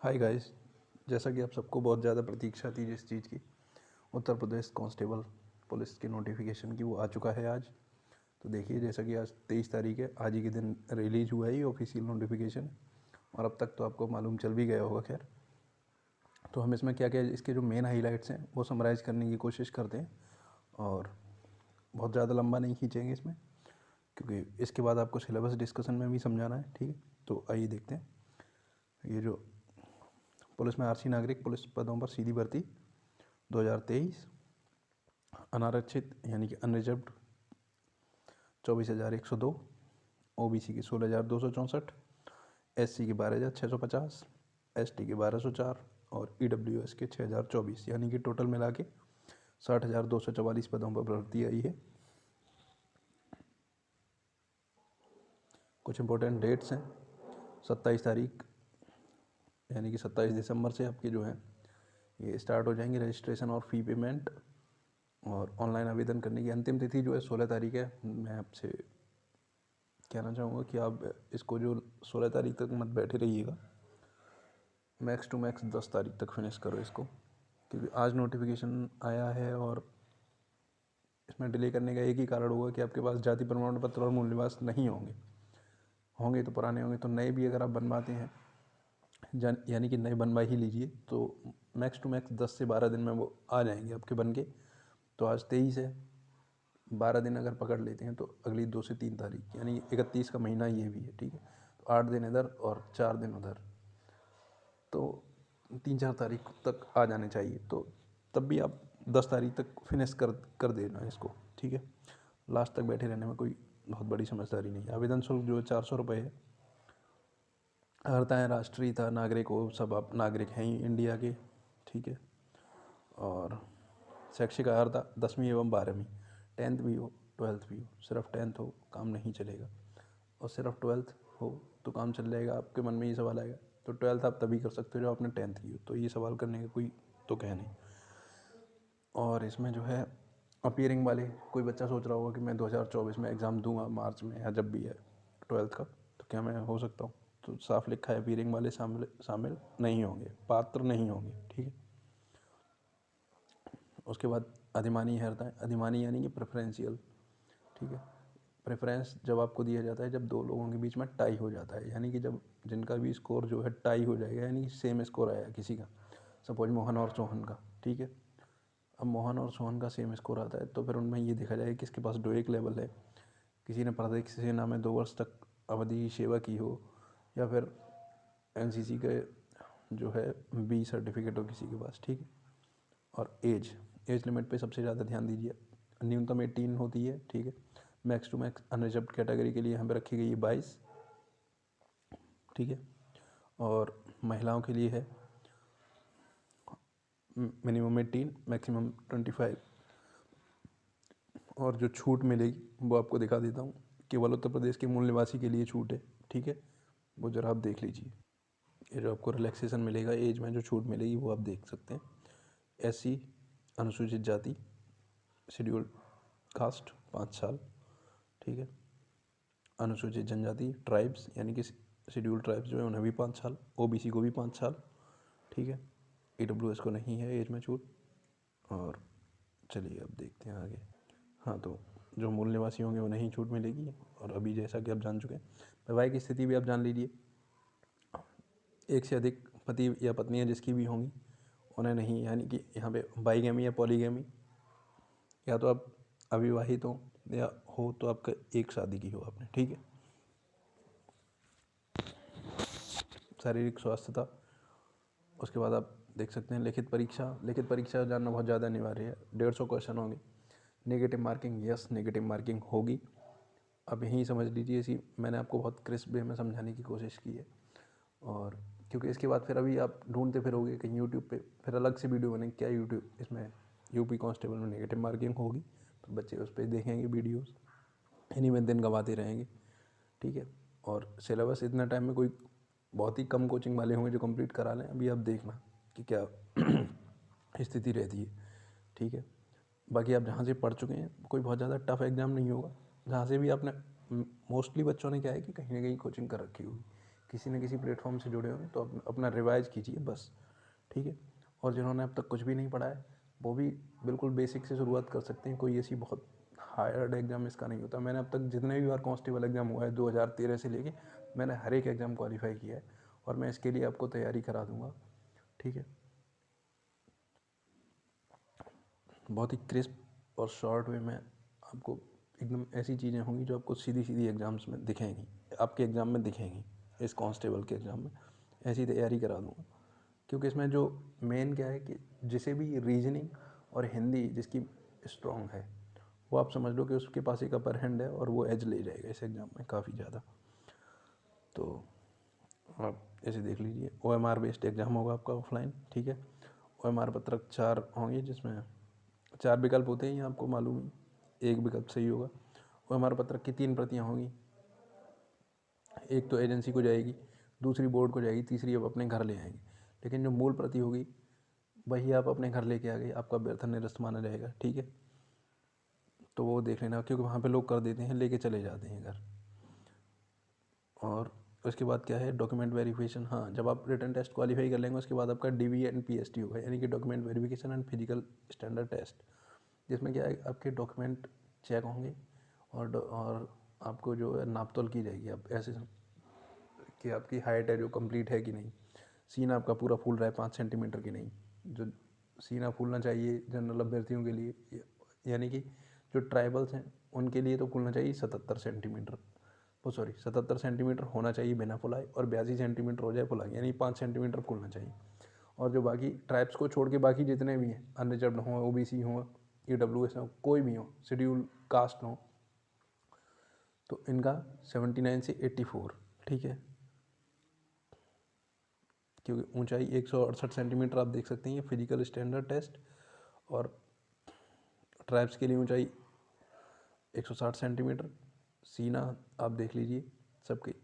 Hi guys. जैसा कि आप सबको बहुत ज़्यादा प्रतीक्षा थी जिस चीज़ की, उत्तर प्रदेश कांस्टेबल पुलिस की नोटिफिकेशन की, वो आ चुका है आज। तो देखिए, जैसा कि आज 23 तारीख है, आज ही के दिन रिलीज हुआ है ये ऑफिशियल नोटिफिकेशन। और अब तक तो आपको मालूम चल भी गया होगा। खैर, तो हम इसमें क्या क्या इसके जो मेन हाईलाइट्स हैं वो समराइज़ करने की कोशिश करते हैं। और बहुत ज़्यादा लंबा नहीं खींचेंगे इसमें, क्योंकि इसके बाद आपको सिलेबस डिस्कशन में भी समझाना है। ठीक है, तो आइए देखते हैं। ये जो पुलिस में आरसी नागरिक पुलिस पदों पर सीधी भर्ती 2023, अनारक्षित यानी कि अनरिजर्व्ड 24,102, ओबीसी की 16,264, एससी की 12,650, एसटी की 1,204 और ईडब्ल्यूएस के 6,024, यानी कि टोटल मिला के 60,244 पदों पर भर्ती आई है। कुछ इंपॉर्टेंट डेट्स हैं। 27 तारीख यानी कि 27 दिसंबर से आपकी जो है ये स्टार्ट हो जाएंगे रजिस्ट्रेशन और फ़ी पेमेंट। और ऑनलाइन आवेदन करने की अंतिम तिथि जो है 16 तारीख है। मैं आपसे कहना चाहूँगा कि आप इसको जो 16 तारीख तक मत बैठे रहिएगा, मैक्स टू मैक्स 10 तारीख तक फिनिश करो इसको, क्योंकि आज नोटिफिकेशन आया है। और इसमें डिले करने का एक ही कारण होगा कि आपके पास जाति प्रमाण पत्र और मूल निवास नहीं होंगे। होंगे तो पुराने होंगे, तो नए भी अगर आप बनवाते हैं, यानी कि नए बनवा ही लीजिए, तो मैक्स टू मैक्स 10 से 12 दिन में वो आ जाएंगे आपके बन के। तो आज 23 है, 12 दिन अगर पकड़ लेते हैं तो अगली 2 से 3 तारीख यानी 31 का महीना ये भी है। ठीक है, तो 8 दिन इधर और 4 दिन उधर, तो 3-4 तारीख तक आ जाने चाहिए। तो तब भी आप 10 तारीख तक फिनिश कर देना इसको। ठीक है, लास्ट तक बैठे रहने में कोई बहुत बड़ी समझदारी नहीं है। आवेदन शुल्क जो है 400 रुपये है। अर्हता है राष्ट्रीयता, नागरिक हो, सब आप नागरिक हैं ही इंडिया के। ठीक है, और शैक्षिक अर्हता 10वीं एवं 12वीं, 10th भी हो 12th भी हो। सिर्फ 10th हो काम नहीं चलेगा, और सिर्फ 12th हो तो काम चल जाएगा। आपके मन में ये सवाल आएगा तो 12th आप तभी कर सकते हो जब आपने 10th की हो, तो ये सवाल करने का कोई तो कह नहीं। और इसमें जो है अपीयरिंग वाले, कोई बच्चा सोच रहा होगा कि मैं 2024 में एग्ज़ाम दूंगा मार्च में या जब भी है 12th का, तो क्या मैं हो सकता हूँ? तो साफ लिखा है अपीयरिंग वाले शामिल नहीं होंगे, पात्र नहीं होंगे। ठीक है, उसके बाद अधिमानी है, अधिमानी यानी कि प्रेफरेंशियल। ठीक है, प्रेफरेंस जब आपको दिया जाता है जब दो लोगों के बीच में टाई हो जाता है, यानी कि जब जिनका भी स्कोर जो है टाई हो जाएगा, यानी कि सेम स्कोर आया किसी का, सपोज मोहन और सोहन का। ठीक है, अब मोहन और सोहन का सेम स्कोर आता है तो फिर उनमें ये देखा जाएगा कि किसके पास डो एक लेवल है, किसी ने प्रादेशिक सेना में 2 वर्ष तक अवधि की सेवा की हो, या फिर एनसीसी के जो है बी सर्टिफिकेट हो किसी के पास। ठीक है, और एज लिमिट पे सबसे ज़्यादा ध्यान दीजिए। न्यूनतम 18 होती है। ठीक है, max to max unreserved category के लिए यहाँ पे रखी गई है 22। ठीक है, और महिलाओं के लिए है मिनिमम 18, मैक्सिमम 25। और जो छूट मिलेगी वो आपको दिखा देता हूँ। केवल उत्तर प्रदेश के मूल निवासी के लिए छूट है। ठीक है, वो ज़रा आप देख लीजिए। ये जो आपको रिलैक्सेशन मिलेगा, एज में जो छूट मिलेगी वो आप देख सकते हैं। एससी, अनुसूचित जाति, शेड्यूल्ड कास्ट 5 साल। ठीक है, अनुसूचित जनजाति ट्राइब्स यानी कि शेड्यूल्ड ट्राइब्स जो है उन्हें भी 5 साल, ओबीसी को भी 5 साल। ठीक है, ईडब्ल्यूएस को नहीं है एज में छूट। और चलिए अब देखते हैं आगे। हाँ, तो जो मूल निवासी होंगे उन्हें ही छूट मिलेगी। और अभी जैसा कि आप जान चुके हैं, वैवाहिक स्थिति भी आप जान लीजिए। एक से अधिक पति या पत्नियां जिसकी भी होंगी उन्हें नहीं, यानी कि यहाँ पे बाईगैमी या पॉलीगैमी, या तो आप अविवाहित हो या हो तो आपका एक शादी की हो आपने। ठीक है, शारीरिक स्वास्थ्यता, उसके बाद आप देख सकते हैं लिखित परीक्षा। लिखित परीक्षा जानना बहुत ज़्यादा अनिवार्य है। 150 क्वेश्चन होंगे। Negative marking, yes negative marking होगी। अब यहीं समझ लीजिए, इसी मैंने आपको बहुत क्रिस्प वे में समझाने की कोशिश की है। और क्योंकि इसके बाद फिर अभी आप ढूंढते फिरोगे कहीं यूट्यूब पे, फिर अलग से वीडियो बनेगी क्या यूट्यूब इसमें यूपी कांस्टेबल में नेगेटिव मार्किंग होगी, तो बच्चे उस पर देखेंगे वीडियोस, इन्हीं में दिन गंवाते रहेंगे। ठीक है, और सिलेबस इतना टाइम में कोई बहुत ही कम कोचिंग वाले होंगे जो कंप्लीट करा लें। अभी आप देखना कि क्या स्थिति रहती है। ठीक है, बाकी आप जहाँ से पढ़ चुके हैं कोई बहुत ज़्यादा टफ एग्ज़ाम नहीं होगा। जहाँ से भी आपने मोस्टली बच्चों ने क्या है कि कहीं ना कहीं कोचिंग कर रखी होगी, किसी न किसी प्लेटफॉर्म से जुड़े होंगे तो अपना रिवाइज कीजिए बस, ठीक है। और जिन्होंने अब तक कुछ भी नहीं पढ़ा है वो भी बिल्कुल बेसिक से शुरुआत कर सकते हैं, कोई ऐसी बहुत हार्ड एग्ज़ाम इसका नहीं होता। मैंने अब तक जितने भी बार कांस्टेबल एग्ज़ाम हुआ है 2013 से लेके, मैंने हर एक एग्ज़ाम क्वालिफाई किया है और मैं इसके लिए आपको तैयारी करा दूँगा, ठीक है। बहुत ही क्रिस्प और शॉर्ट वे में आपको एकदम ऐसी चीज़ें होंगी जो आपको सीधी सीधी एग्ज़ाम्स में दिखेंगी, आपके एग्ज़ाम में दिखेंगी। इस कांस्टेबल के एग्ज़ाम में ऐसी तैयारी करा दूँगा, क्योंकि इसमें जो मेन क्या है कि जिसे भी रीजनिंग और हिंदी जिसकी स्ट्रॉन्ग है वो आप समझ लो कि उसके पास एक अपर हैंड है और वो एज ले जाएगा इस एग्ज़ाम में काफ़ी ज़्यादा। तो आप ऐसे देख लीजिए, OMR बेस्ड एग्ज़ाम होगा आपका ऑफलाइन, ठीक है। OMR पत्रक 4 होंगे जिसमें 4 विकल्प होते हैं, ये आपको मालूम ही, एक विकल्प सही होगा। OMR पत्रक की 3 प्रतियाँ होंगी, एक तो एजेंसी को जाएगी, दूसरी बोर्ड को जाएगी, तीसरी आप अपने घर ले आएंगे। लेकिन जो मूल प्रति होगी वही आप अपने घर लेके आ गए, आपका व्यर्थ निरस्त माना जाएगा, ठीक है। तो वो देख लेना, क्योंकि वहाँ पे लोग कर देते हैं, लेके चले जाते हैं घर। और उसके बाद क्या है, डॉक्यूमेंट वेरिफिकेशन। हाँ, जब आप रिटन टेस्ट क्वालिफाई कर लेंगे उसके बाद आपका DV एंड PST होगा, यानी कि document verification and physical standard test, जिसमें क्या है आपके डॉक्यूमेंट चेक होंगे और आपको जो है नाप तोल की जाएगी। आप ऐसे कि आपकी हाइट है जो कंप्लीट है कि नहीं, सीना आपका पूरा फूल रहा है 5 सेंटीमीटर की नहीं, जो सीना फूलना चाहिए जनरल अभ्यर्थियों के लिए, यानी कि जो ट्राइबल्स हैं उनके लिए तो फूलना चाहिए 77 सेंटीमीटर, वो सॉरी 77 सेंटीमीटर होना चाहिए बिना फुलाए, और 82 सेंटीमीटर हो जाए फुलाए, यानी 5 सेंटीमीटर फूलना चाहिए। और जो बाकी ट्राइब्स को छोड़ के बाकी जितने भी हैं, अनरिजर्व्ड हों, OBC हों, EWS हो, कोई भी हो, शेड्यूल कास्ट हो, तो इनका 79 से 84, ठीक है। क्योंकि ऊंचाई 168 सेंटीमीटर आप देख सकते हैं, ये फिजिकल स्टैंडर्ड टेस्ट। और ट्राइब्स के लिए ऊंचाई 160 सेंटीमीटर, सीना आप देख लीजिए सबके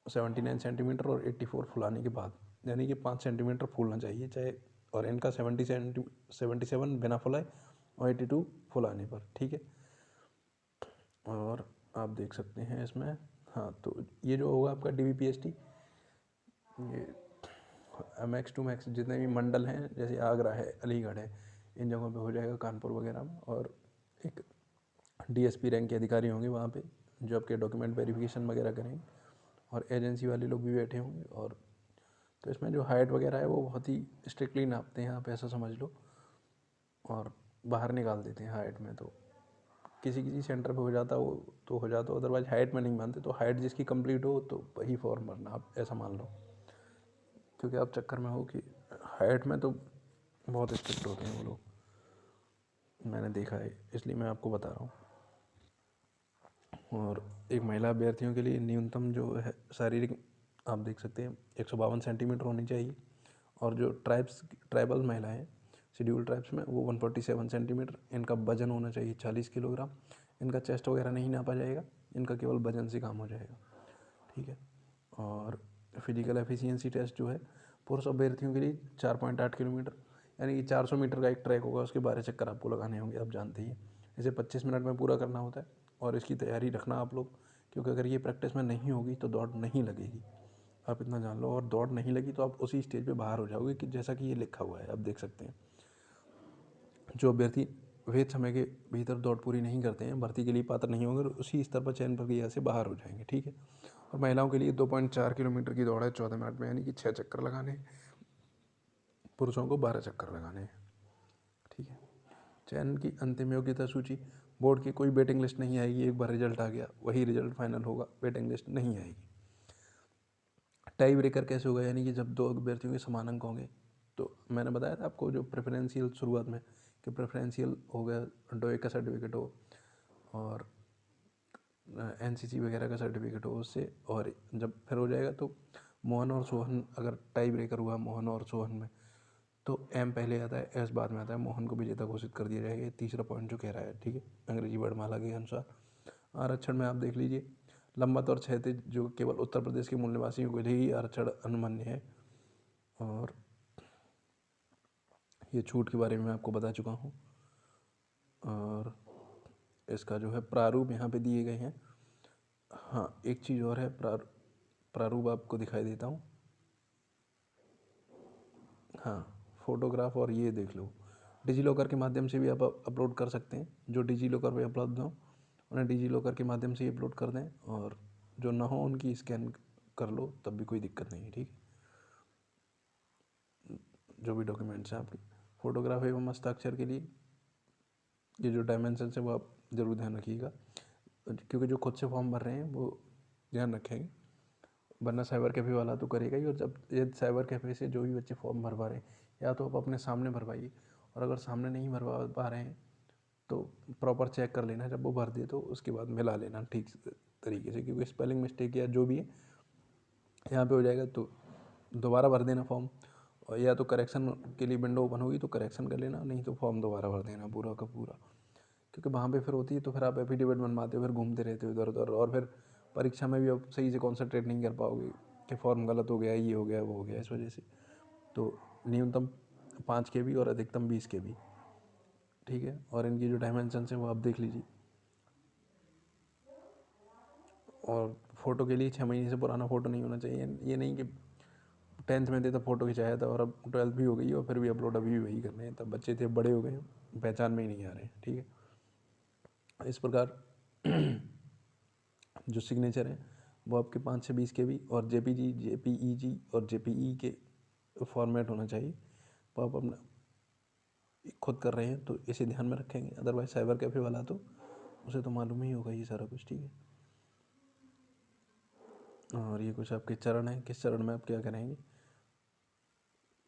79 सेंटीमीटर और 84 फुलाने के बाद, यानी कि 5 सेंटीमीटर फूलना चाहिए चाहे, और इनका 77 बिना फुलाए और 82 फुलाने पर, ठीक है। और आप देख सकते हैं इसमें, हाँ, तो ये जो होगा आपका DVPST, ये मैक्स टू मैक्स जितने भी मंडल हैं, जैसे आगरा है, अलीगढ़ है, इन जगहों पे हो जाएगा, कानपुर वगैरह में। और एक DSP रैंक के अधिकारी होंगे वहाँ पे जो आपके डॉक्यूमेंट वेरिफिकेशन वगैरह करेंगे, और एजेंसी वाले लोग भी बैठे होंगे। और तो इसमें जो हाइट वगैरह है वो बहुत ही स्ट्रिक्टली नापते हैं, आप ऐसा समझ लो, और बाहर निकाल देते हैं हाइट में। तो किसी किसी सेंटर पे हो जाता वो तो हो जाता, अदरवाइज हाइट में नहीं मानते। तो हाइट जिसकी कंप्लीट हो तो वही फॉर्म भरना, आप ऐसा मान लो, क्योंकि आप चक्कर में हो कि हाइट में तो बहुत स्ट्रिक्ट होते हैं वो लोग, मैंने देखा है, इसलिए मैं आपको बता रहा हूँ। और एक महिला अभ्यर्थियों के लिए न्यूनतम जो है शारीरिक, आप देख सकते हैं 152 सेंटीमीटर होनी चाहिए। और जो ट्राइबल महिलाएं हैं शेड्यूल ट्राइब्स में, वो 147 सेंटीमीटर। इनका वजन होना चाहिए 40 किलोग्राम। इनका चेस्ट वगैरह नहीं नापा जाएगा, इनका केवल वजन से काम हो जाएगा, ठीक है। और फिजिकल एफिशिएंसी टेस्ट जो है पुरुष अभ्यर्थियों के लिए 4.8 किलोमीटर, यानी कि 400 मीटर का एक ट्रैक होगा, उसके 12 चक्कर आपको लगाने होंगे, आप जानते ही हैं। इसे 25 मिनट में पूरा करना होता है, और इसकी तैयारी रखना आप लोग, क्योंकि अगर ये प्रैक्टिस में नहीं होगी तो दौड़ नहीं लगेगी, आप इतना जान लो। और दौड़ नहीं लगी तो आप उसी स्टेज पे बाहर हो जाओगे, कि जैसा कि ये लिखा हुआ है, आप देख सकते हैं। जो अभ्यर्थी विहित समय के भीतर दौड़ पूरी नहीं करते हैं, भर्ती के लिए पात्र नहीं होंगे, उसी स्तर पर चयन प्रक्रिया से बाहर हो जाएंगे, ठीक है। और महिलाओं के लिए 2.4 किलोमीटर की दौड़ है 14 मिनट में, यानी कि 6 चक्कर लगाने हैं, पुरुषों को 12 चक्कर लगाने हैं, ठीक है। चयन की अंतिम योग्यता सूची, बोर्ड की कोई वेटिंग लिस्ट नहीं आएगी, एक बार रिजल्ट आ गया वही रिजल्ट फाइनल होगा, वेटिंग लिस्ट नहीं आएगी। टाई ब्रेकर कैसे होगा, यानी कि जब दो अभ्यर्थियों के समान अंक होंगे, तो मैंने बताया था आपको जो प्रेफरेंशियल शुरुआत में, कि प्रेफरेंशियल हो गया, डोए का सर्टिफिकेट हो और NCC वगैरह का सर्टिफिकेट हो उससे, और जब फिर हो जाएगा तो मोहन और सोहन, अगर टाई ब्रेकर हुआ मोहन और सोहन में, तो M पहले आता है, S बाद में आता है, मोहन को विजेता घोषित कर दिया जाएगा। ये तीसरा पॉइंट जो कह रहा है, ठीक है, अंग्रेजी वर्णमाला के अनुसार। आरक्षण में आप देख लीजिए, लंबत और क्षैतिज जो केवल उत्तर प्रदेश के मूल निवासियों के लिए ही आरक्षण अनुमान्य है। और ये छूट के बारे में मैं आपको बता चुका हूँ। और इसका जो है प्रारूप यहाँ पे दिए गए हैं। हाँ, एक चीज़ और है, प्रारूप आपको दिखाई देता हूँ। हाँ, फ़ोटोग्राफ और ये देख लो, डिजी लॉकर के माध्यम से भी आप अपलोड कर सकते हैं। जो डिजी लॉकर पे उपलब्ध हों उन्हें डिजी लॉकर के माध्यम से ही अपलोड कर दें, और जो ना हो उनकी स्कैन कर लो, तब भी कोई दिक्कत नहीं है। ठीक है, जो भी डॉक्यूमेंट्स हैं आपके फ़ोटोग्राफ एवं हस्ताक्षर के लिए ये जो डायमेंशन है वो आप ज़रूर ध्यान रखिएगा, क्योंकि जो खुद से फॉर्म भर रहे हैं वो ध्यान रखेंगे, वरना साइबर कैफ़े वाला तो करेगा ही। और जब ये साइबर कैफ़े से जो भी बच्चे फॉर्म भरवा रहे हैं, या तो आप अपने सामने भरवाइए, और अगर सामने नहीं भरवा पा रहे हैं तो प्रॉपर चेक कर लेना, जब वो भर दे तो उसके बाद मिला लेना ठीक तरीके से, क्योंकि स्पेलिंग मिस्टेक या जो भी है यहाँ पे हो जाएगा, तो दोबारा भर देना फॉर्म, और या तो करेक्शन के लिए विंडो ओपन होगी तो करेक्शन कर लेना, नहीं तो फॉर्म दोबारा भर देना पूरा का पूरा, क्योंकि वहाँ पे फिर होती है तो फिर आप एफिडेविट बनवाते हो, फिर घूमते रहते हो इधर उधर, और फिर परीक्षा में भी आप सही से कॉन्सेंट्रेट नहीं कर पाओगे कि फॉर्म गलत हो गया, ये हो गया, वो हो गया, इस वजह से। तो न्यूनतम 5 KB और अधिकतम 20 KB। ठीक है, और इनकी जो डायमेंशन है वो आप देख लीजिए। और फ़ोटो के लिए 6 महीने से पुराना फ़ोटो नहीं होना चाहिए। ये नहीं कि 10th में थे तब फ़ोटो खिंचाया था और अब 12th भी हो गई और फिर भी अपलोड अभी भी वही करने हैं, तब बच्चे थे, बड़े हो गए हैं, पहचान में ही नहीं आ रहे हैं। ठीक है, इस प्रकार जो सिग्नेचर है वो आपके 5 से 20 KB और JPG, JPEG और JPE के फॉर्मेट होना चाहिए। वो आप अपना खुद कर रहे हैं तो इसे ध्यान में रखेंगे, अदरवाइज साइबर कैफ़े वाला तो उसे तो मालूम ही होगा ये सारा कुछ। ठीक है, और ये कुछ आपके चरण हैं, किस चरण में आप क्या करेंगे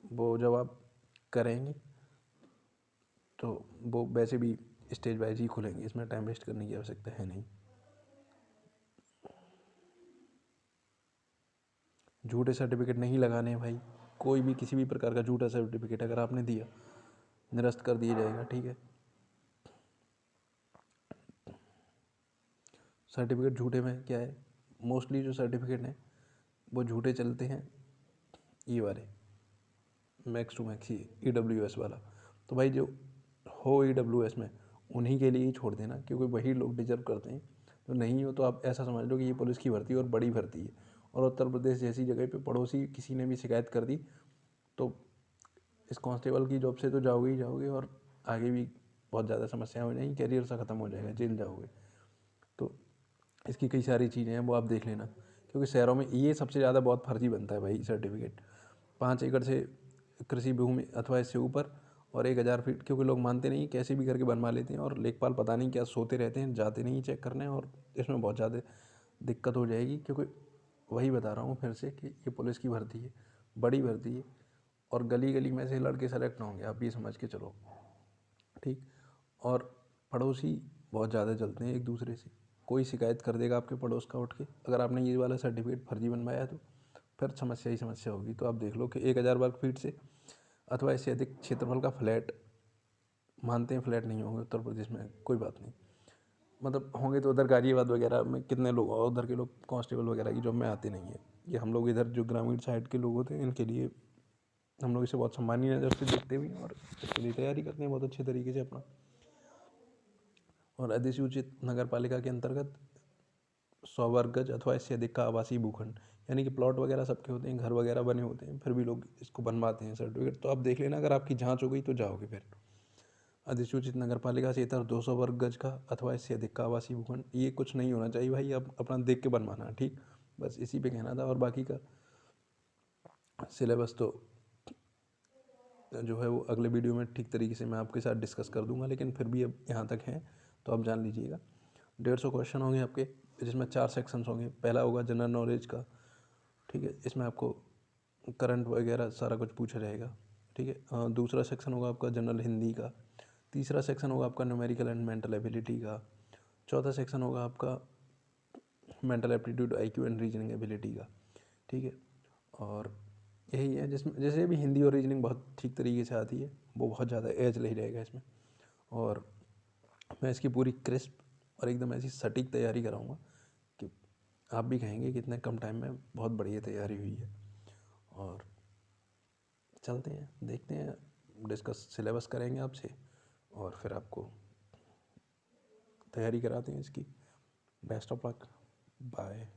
वो जब आप करेंगे तो वो वैसे भी स्टेज वाइज ही खुलेंगे, इसमें टाइम वेस्ट करने की आवश्यकता है नहीं। झूठे सर्टिफिकेट नहीं लगाने हैं भाई, कोई भी किसी भी प्रकार का झूठा सर्टिफिकेट अगर आपने दिया निरस्त कर दिया जाएगा। ठीक है, सर्टिफिकेट झूठे में क्या है, मोस्टली जो सर्टिफिकेट हैं वो झूठे चलते हैं, ये वाले मैक्स टू मैक्स ही EWS वाला। तो भाई जो हो EWS में उन्हीं के लिए ही छोड़ देना, क्योंकि वही लोग डिजर्व करते हैं। तो नहीं हो तो आप ऐसा समझ लो कि ये पुलिस की भर्ती है और बड़ी भर्ती है, और उत्तर प्रदेश जैसी जगह पे पड़ोसी किसी ने भी शिकायत कर दी तो इस कांस्टेबल की जॉब से तो जाओगे ही जाओगे, और आगे भी बहुत ज़्यादा समस्याएं हो जाएंगी, करियर सा ख़त्म हो जाएगा, जेल जाओगे। तो इसकी कई सारी चीज़ें हैं वो आप देख लेना, क्योंकि शहरों में ये सबसे ज़्यादा बहुत फर्जी बनता है भाई सर्टिफिकेट। 5 एकड़ से कृषि भूमि अथवा इससे ऊपर और 1000 फीट, क्योंकि लोग मानते नहीं, कैसे भी करके बनवा लेते हैं, और लेखपाल पता नहीं क्या सोते रहते हैं, जाते नहीं चेक करने, और इसमें बहुत ज़्यादा दिक्कत हो जाएगी। क्योंकि वही बता रहा हूँ फिर से कि ये पुलिस की भर्ती है, बड़ी भर्ती है, और गली गली में से लड़के सेलेक्ट होंगे, आप ये समझ के चलो। ठीक, और पड़ोसी बहुत ज़्यादा चलते हैं एक दूसरे से, कोई शिकायत कर देगा आपके पड़ोस का उठ के, अगर आपने ये वाला सर्टिफिकेट फर्जी बनवाया तो फिर समस्या ही समस्या होगी। तो आप देख लो कि 1000 वर्ग फीट से अथवा इससे अधिक क्षेत्रफल का फ्लैट, मानते हैं फ्लैट नहीं होंगे उत्तर प्रदेश में, कोई बात नहीं, मतलब होंगे तो उधर गाजियाबाद वगैरह में कितने लोग, और उधर के लोग कांस्टेबल वगैरह की जॉब में आते नहीं है। ये हम लोग इधर जो ग्रामीण साइड के लोग होते हैं इनके लिए हम लोग इसे बहुत सम्मानीय नज़र से देखते भी हैं, और इसके लिए तैयारी करते हैं बहुत अच्छे तरीके से अपना। और अधिसूचित नगर पालिका के अंतर्गत 100 वर्ग गज अथवा इससे अधिक का आवासीय भूखंड, यानी कि प्लॉट वगैरह सबके होते हैं, घर वगैरह बने होते हैं, फिर भी लोग इसको बनवाते हैं सर्टिफिकेट। तो आप देख लेना, अगर आपकी जांच हो गई तो जाओगे फिर। अधिसूचित नगर पालिका से इतर 200 वर्ग गज का अथवा इससे अधिक का आवासीय भूखंड, ये कुछ नहीं होना चाहिए भाई, आप अपना देख के बनवाना। ठीक, बस इसी पे कहना था, और बाकी का सिलेबस तो जो है वो अगले वीडियो में ठीक तरीके से मैं आपके साथ डिस्कस कर दूंगा, लेकिन फिर भी अब यहाँ तक है तो आप जान लीजिएगा। 150 क्वेश्चन होंगे आपके, जिसमें 4 सेक्शंस होंगे। पहला होगा जनरल नॉलेज का, ठीक है, इसमें आपको करंट वगैरह सारा कुछ पूछा जाएगा। ठीक है, दूसरा सेक्शन होगा आपका जनरल हिंदी का। तीसरा सेक्शन होगा आपका न्यूमेरिकल एंड मेंटल एबिलिटी का। चौथा सेक्शन होगा आपका mental aptitude, IQ and reasoning ability का। ठीक है, और यही है, जिसमें जैसे भी हिंदी और रीजनिंग बहुत ठीक तरीके से आती है, वो बहुत ज़्यादा एज नहीं रहेगा इसमें। और मैं इसकी पूरी क्रिस्प और एकदम ऐसी सटीक तैयारी कराऊंगा कि आप भी कहेंगे कि इतने कम टाइम में बहुत बढ़िया तैयारी हुई है। और चलते हैं, देखते हैं, डिस्कस सिलेबस करेंगे आपसे, और फिर आपको तैयारी कराते हैं इसकी। Best of luck, bye.